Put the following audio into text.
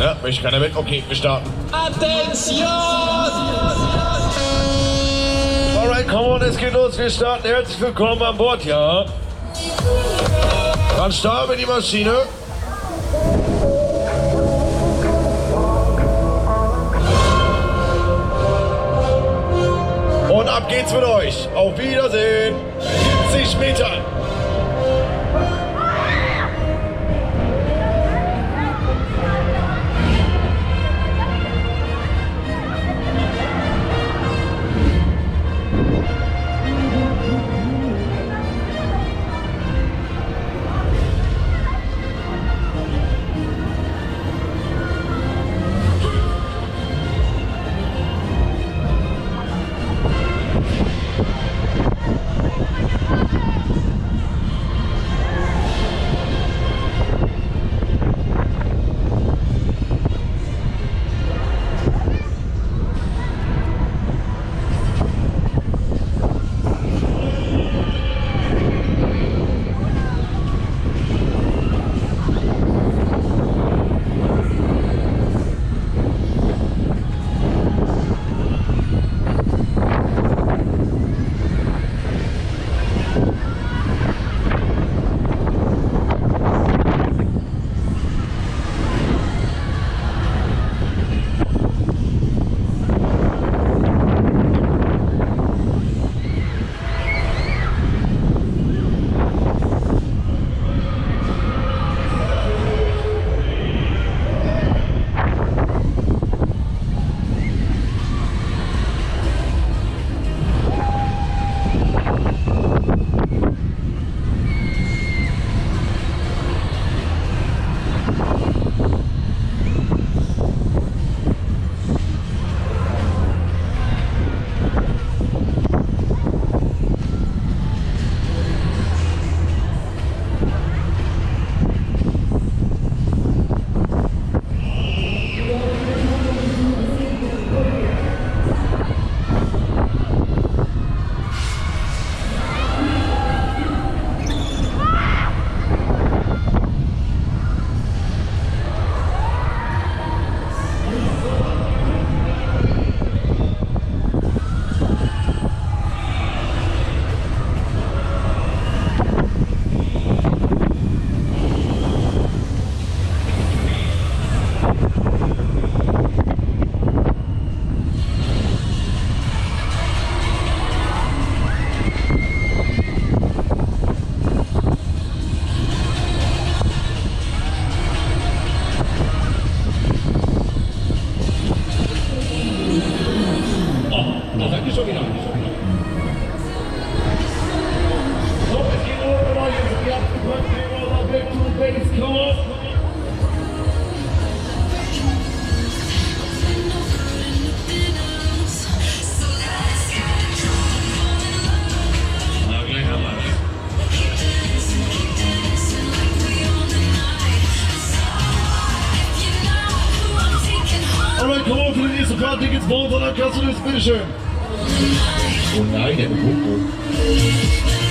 Ja, möchte keiner mit? Okay, wir starten. Attention! Alright, come on, es geht los. Wir starten. Herzlich willkommen an Bord, ja. Dann starten wir die Maschine. Und ab geht's mit euch. Auf Wiedersehen. 70 Meter. Tickets bauen, sondern kannst du das, bitteschön. Oh nein, der GoPro.